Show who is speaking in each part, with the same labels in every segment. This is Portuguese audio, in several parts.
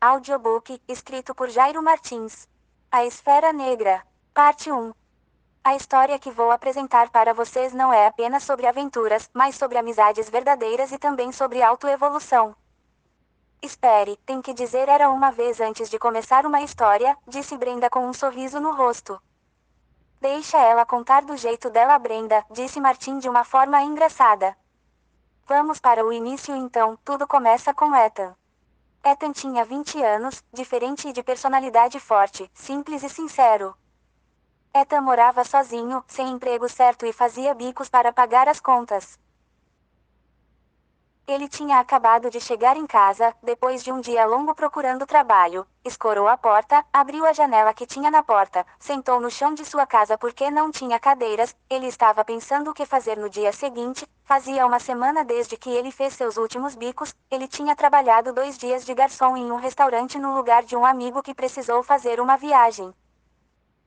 Speaker 1: Audiobook, escrito por Jairo Martins. A Esfera Negra. Parte 1. A história que vou apresentar para vocês não é apenas sobre aventuras, mas sobre amizades verdadeiras e também sobre autoevolução. Espere, tem que dizer era uma vez antes de começar uma história, disse Brenda com um sorriso no rosto. Deixa ela contar do jeito dela, Brenda, disse Martin de uma forma engraçada. Vamos para o início então, tudo começa com Ethan. Ethan tinha 20 anos, diferente e de personalidade forte, simples e sincero. Ethan morava sozinho, sem emprego certo e fazia bicos para pagar as contas. Ele tinha acabado de chegar em casa, depois de um dia longo procurando trabalho, escorou a porta, abriu a janela que tinha na porta, sentou no chão de sua casa porque não tinha cadeiras, ele estava pensando o que fazer no dia seguinte, fazia uma semana desde que ele fez seus últimos bicos, ele tinha trabalhado 2 dias de garçom em um restaurante no lugar de um amigo que precisou fazer uma viagem.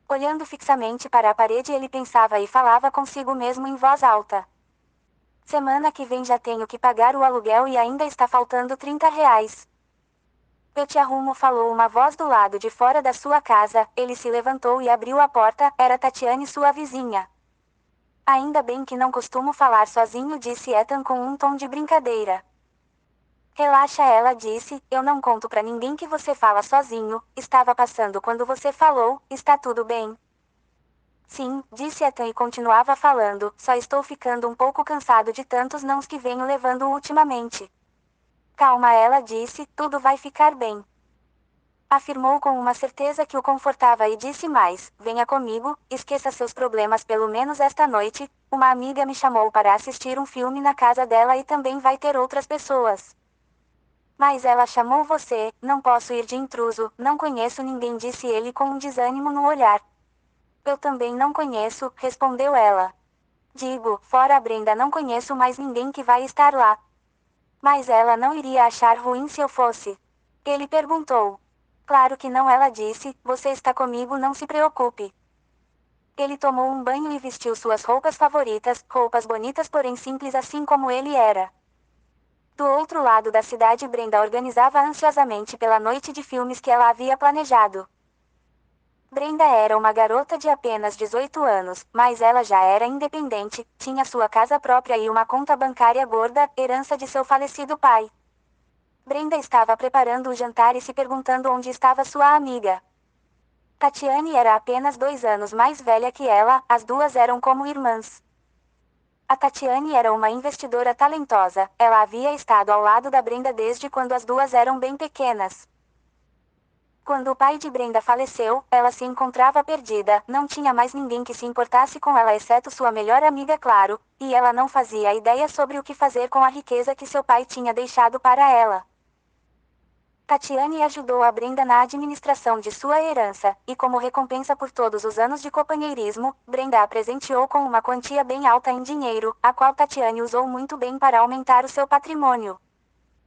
Speaker 1: Olhando fixamente para a parede ele pensava e falava consigo mesmo em voz alta. Semana que vem já tenho que pagar o aluguel e ainda está faltando R$ 30. Eu te arrumo, falou uma voz do lado de fora da sua casa, ele se levantou e abriu a porta, era Tatiane, sua vizinha. Ainda bem que não costumo falar sozinho, disse Ethan com um tom de brincadeira. Relaxa, ela disse, eu não conto pra ninguém que você fala sozinho, estava passando quando você falou, está tudo bem? Sim, disse Ethan e continuava falando, só estou ficando um pouco cansado de tantos nãos que venho levando ultimamente. Calma, ela disse, tudo vai ficar bem. Afirmou com uma certeza que o confortava e disse mais, venha comigo, esqueça seus problemas pelo menos esta noite, uma amiga me chamou para assistir um filme na casa dela e também vai ter outras pessoas. Mas ela chamou você, não posso ir de intruso, não conheço ninguém, disse ele com um desânimo no olhar. Eu também não conheço, respondeu ela. Digo, fora a Brenda, não conheço mais ninguém que vai estar lá. Mas ela não iria achar ruim se eu fosse. Ele perguntou. Claro que não, ela disse, você está comigo, não se preocupe. Ele tomou um banho e vestiu suas roupas favoritas, roupas bonitas porém simples assim como ele era. Do outro lado da cidade, Brenda organizava ansiosamente pela noite de filmes que ela havia planejado. Brenda era uma garota de apenas 18 anos, mas ela já era independente, tinha sua casa própria e uma conta bancária gorda, herança de seu falecido pai. Brenda estava preparando o jantar e se perguntando onde estava sua amiga. Tatiane era apenas 2 anos mais velha que ela, as duas eram como irmãs. A Tatiane era uma investidora talentosa, ela havia estado ao lado da Brenda desde quando as duas eram bem pequenas. Quando o pai de Brenda faleceu, ela se encontrava perdida, não tinha mais ninguém que se importasse com ela exceto sua melhor amiga, claro, e ela não fazia ideia sobre o que fazer com a riqueza que seu pai tinha deixado para ela. Tatiane ajudou a Brenda na administração de sua herança, e como recompensa por todos os anos de companheirismo, Brenda a presenteou com uma quantia bem alta em dinheiro, a qual Tatiane usou muito bem para aumentar o seu patrimônio.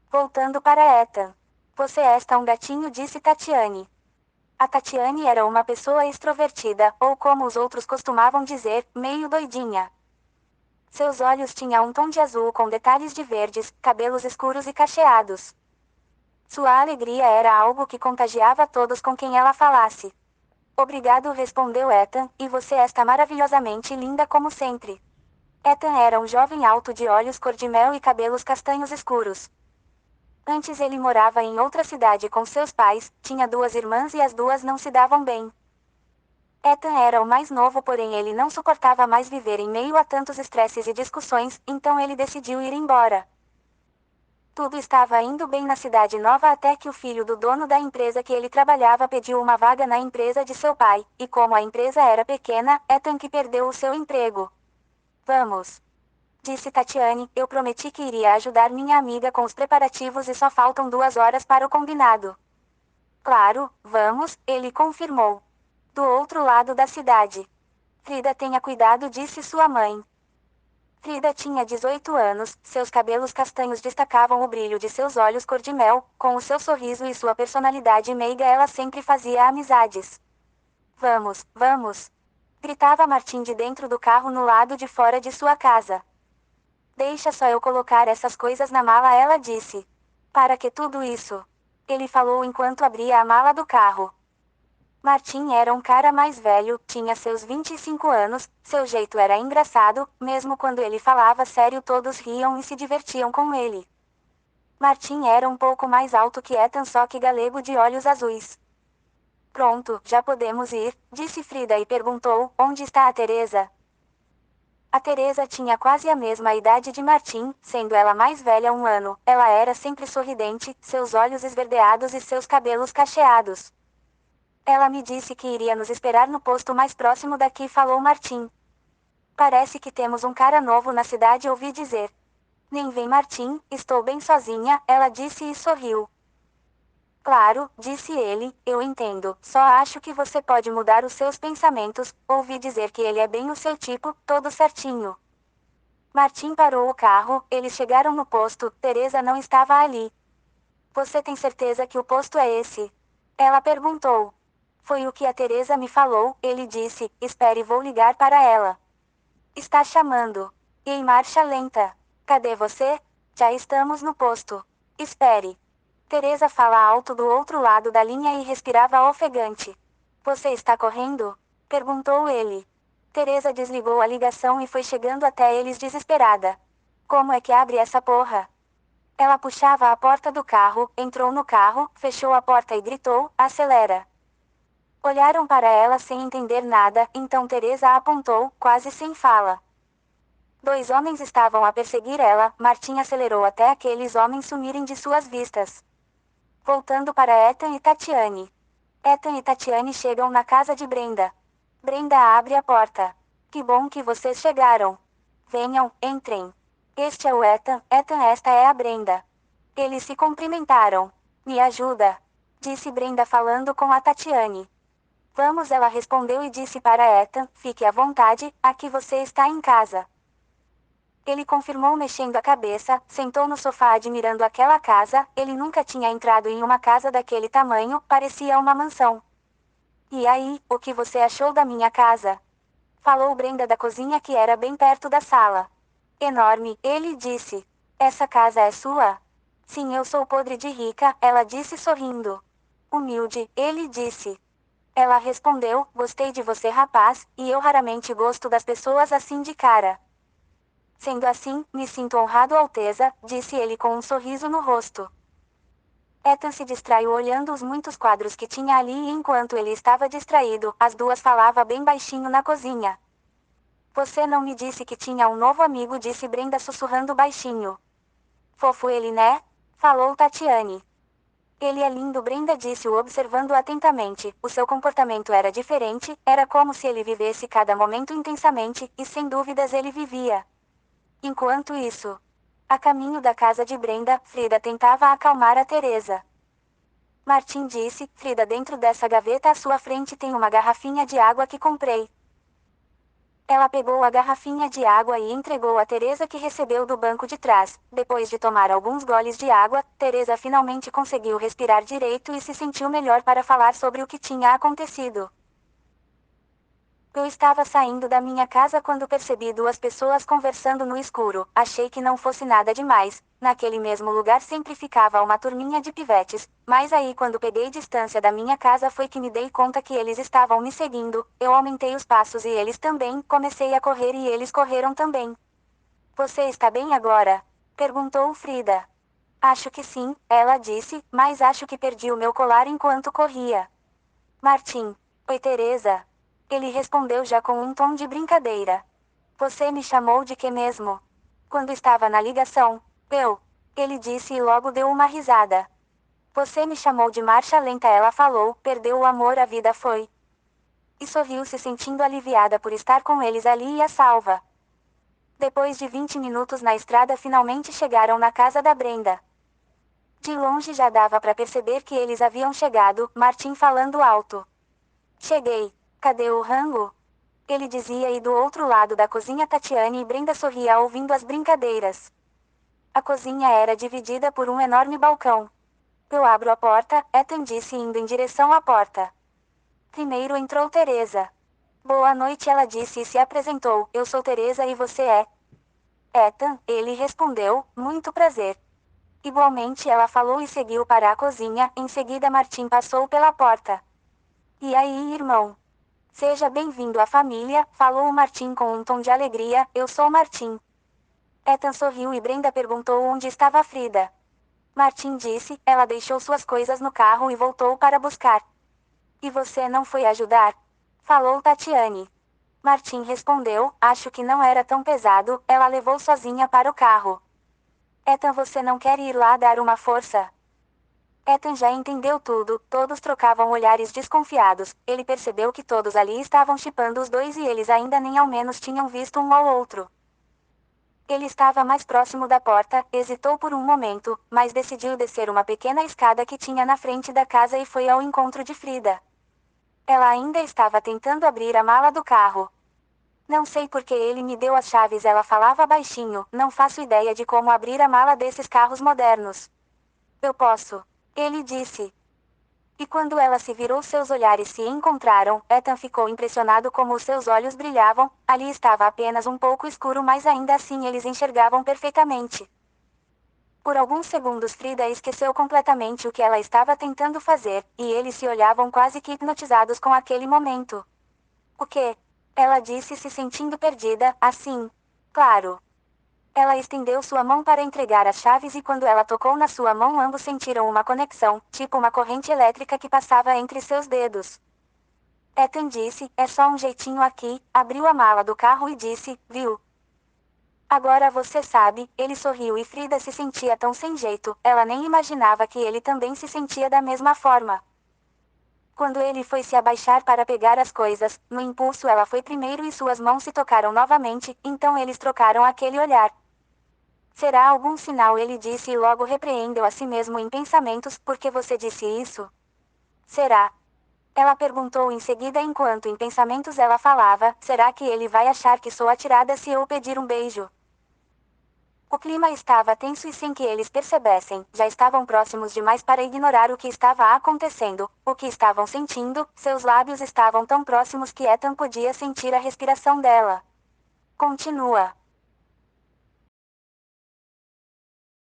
Speaker 1: Voltando para Ethan. Você é um gatinho, disse Tatiane. A Tatiane era uma pessoa extrovertida, ou como os outros costumavam dizer, meio doidinha. Seus olhos tinham um tom de azul com detalhes de verdes, cabelos escuros e cacheados. Sua alegria era algo que contagiava todos com quem ela falasse. Obrigado, respondeu Ethan, e você está maravilhosamente linda como sempre. Ethan era um jovem alto de olhos cor-de-mel e cabelos castanhos escuros. Antes ele morava em outra cidade com seus pais, tinha 2 irmãs e as duas não se davam bem. Ethan era o mais novo, porém ele não suportava mais viver em meio a tantos estresses e discussões, então ele decidiu ir embora. Tudo estava indo bem na cidade nova até que o filho do dono da empresa que ele trabalhava pediu uma vaga na empresa de seu pai, e como a empresa era pequena, Ethan que perdeu o seu emprego. Vamos, disse Tatiane, eu prometi que iria ajudar minha amiga com os preparativos e só faltam 2 horas para o combinado. Claro, vamos, ele confirmou. Do outro lado da cidade. Frida, tenha cuidado, disse sua mãe. Frida tinha 18 anos, seus cabelos castanhos destacavam o brilho de seus olhos cor-de-mel, com o seu sorriso e sua personalidade meiga ela sempre fazia amizades. Vamos, vamos! Gritava Martim de dentro do carro no lado de fora de sua casa. Deixa só eu colocar essas coisas na mala, ela disse. Para que tudo isso? Ele falou enquanto abria a mala do carro. Martin era um cara mais velho, tinha seus 25 anos, seu jeito era engraçado, mesmo quando ele falava sério todos riam e se divertiam com ele. Martin era um pouco mais alto que Ethan, só que galego de olhos azuis. Pronto, já podemos ir, disse Frida e perguntou, onde está a Teresa? A Teresa tinha quase a mesma idade de Martin, sendo ela mais velha um ano. Ela era sempre sorridente, seus olhos esverdeados e seus cabelos cacheados. Ela me disse que iria nos esperar no posto mais próximo daqui, falou Martin. Parece que temos um cara novo na cidade, ouvi dizer. Nem vem Martin, estou bem sozinha, ela disse e sorriu. Claro, disse ele, eu entendo, só acho que você pode mudar os seus pensamentos, ouvi dizer que ele é bem o seu tipo, todo certinho. Martin parou o carro, eles chegaram no posto, Teresa não estava ali. Você tem certeza que o posto é esse? Ela perguntou. Foi o que a Teresa me falou, ele disse, espere, vou ligar para ela. Está chamando. E em marcha lenta. Cadê você? Já estamos no posto. Espere. Teresa fala alto do outro lado da linha e respirava ofegante. Você está correndo? Perguntou ele. Teresa desligou a ligação e foi chegando até eles desesperada. Como é que abre essa porra? Ela puxava a porta do carro, entrou no carro, fechou a porta e gritou, acelera. Olharam para ela sem entender nada, então Teresa apontou, quase sem fala. Dois homens estavam a perseguir ela, Martin acelerou até aqueles homens sumirem de suas vistas. Voltando para Ethan e Tatiane. Ethan e Tatiane chegam na casa de Brenda. Brenda abre a porta. Que bom que vocês chegaram. Venham, entrem. Este é o Ethan, Ethan, esta é a Brenda. Eles se cumprimentaram. Me ajuda, disse Brenda falando com a Tatiane. Vamos, ela respondeu e disse para Ethan, fique à vontade, aqui você está em casa. Ele confirmou mexendo a cabeça, sentou no sofá admirando aquela casa, ele nunca tinha entrado em uma casa daquele tamanho, parecia uma mansão. E aí, o que você achou da minha casa? Falou Brenda da cozinha que era bem perto da sala. Enorme, ele disse. Essa casa é sua? Sim, eu sou podre de rica, ela disse sorrindo. Humilde, ele disse. Ela respondeu, gostei de você, rapaz, e eu raramente gosto das pessoas assim de cara. Sendo assim, me sinto honrado, Alteza, disse ele com um sorriso no rosto. Ethan se distraiu olhando os muitos quadros que tinha ali e enquanto ele estava distraído, as duas falavam bem baixinho na cozinha. Você não me disse que tinha um novo amigo, disse Brenda sussurrando baixinho. Fofo ele, né? Falou Tatiane. Ele é lindo, Brenda disse-o observando atentamente. O seu comportamento era diferente, era como se ele vivesse cada momento intensamente, e sem dúvidas ele vivia. Enquanto isso, a caminho da casa de Brenda, Frida tentava acalmar a Teresa. Martin disse, Frida, dentro dessa gaveta à sua frente tem uma garrafinha de água que comprei. Ela pegou a garrafinha de água e entregou a Teresa, que recebeu do banco de trás. Depois de tomar alguns goles de água, Teresa finalmente conseguiu respirar direito e se sentiu melhor para falar sobre o que tinha acontecido. Eu estava saindo da minha casa quando percebi duas pessoas conversando no escuro. Achei que não fosse nada demais. Naquele mesmo lugar sempre ficava uma turminha de pivetes, mas aí quando peguei distância da minha casa foi que me dei conta que eles estavam me seguindo. Eu aumentei os passos e eles também, comecei a correr e eles correram também. Você está bem agora? Perguntou Frida. Acho que sim, ela disse, mas acho que perdi o meu colar enquanto corria. Martim. Oi, Teresa. Ele respondeu já com um tom de brincadeira. Você me chamou de que mesmo? Quando estava na ligação. Eu. Ele disse e logo deu uma risada. Você me chamou de marcha lenta, ela falou, perdeu o amor, a vida foi. E sorriu, se sentindo aliviada por estar com eles ali e a salva. Depois de 20 minutos na estrada finalmente chegaram na casa da Brenda. De longe já dava para perceber que eles haviam chegado, Martim falando alto. Cheguei. Cadê o rango? Ele dizia e do outro lado da cozinha Tatiane e Brenda sorria ouvindo as brincadeiras. A cozinha era dividida por um enorme balcão. Eu abro a porta, Ethan disse indo em direção à porta. Primeiro entrou Teresa. Boa noite, ela disse e se apresentou. Eu sou Teresa e você é? Ethan, ele respondeu, muito prazer. Igualmente ela falou e seguiu para a cozinha, em seguida Martim passou pela porta. E aí, irmão? Seja bem-vindo à família, falou o Martim com um tom de alegria, eu sou Martim. Ethan sorriu e Brenda perguntou onde estava Frida. Martim disse, ela deixou suas coisas no carro e voltou para buscar. E você não foi ajudar? Falou Tatiane. Martim respondeu, acho que não era tão pesado, ela levou sozinha para o carro. Ethan, você não quer ir lá dar uma força? Ethan já entendeu tudo, todos trocavam olhares desconfiados, ele percebeu que todos ali estavam chipando os dois e eles ainda nem ao menos tinham visto um ao outro. Ele estava mais próximo da porta, hesitou por um momento, mas decidiu descer uma pequena escada que tinha na frente da casa e foi ao encontro de Frida. Ela ainda estava tentando abrir a mala do carro. Não sei por que ele me deu as chaves, ela falava baixinho, não faço ideia de como abrir a mala desses carros modernos. Eu posso. Ele disse. E quando ela se virou, seus olhares se encontraram, Ethan ficou impressionado como os seus olhos brilhavam, ali estava apenas um pouco escuro mas ainda assim eles enxergavam perfeitamente. Por alguns segundos Frida esqueceu completamente o que ela estava tentando fazer, e eles se olhavam quase que hipnotizados com aquele momento. O quê? Ela disse se sentindo perdida, assim. Claro. Ela estendeu sua mão para entregar as chaves e quando ela tocou na sua mão ambos sentiram uma conexão, tipo uma corrente elétrica que passava entre seus dedos. Ethan disse, é só um jeitinho aqui, abriu a mala do carro e disse, viu? Agora você sabe, ele sorriu e Frida se sentia tão sem jeito, ela nem imaginava que ele também se sentia da mesma forma. Quando ele foi se abaixar para pegar as coisas, no impulso ela foi primeiro e suas mãos se tocaram novamente, então eles trocaram aquele olhar. Será algum sinal? Ele disse e logo repreendeu a si mesmo em pensamentos, por que você disse isso? Será? Ela perguntou em seguida enquanto em pensamentos ela falava, será que ele vai achar que sou atirada se eu pedir um beijo? O clima estava tenso e sem que eles percebessem, já estavam próximos demais para ignorar o que estava acontecendo, o que estavam sentindo, seus lábios estavam tão próximos que Ethan podia sentir a respiração dela. Continua.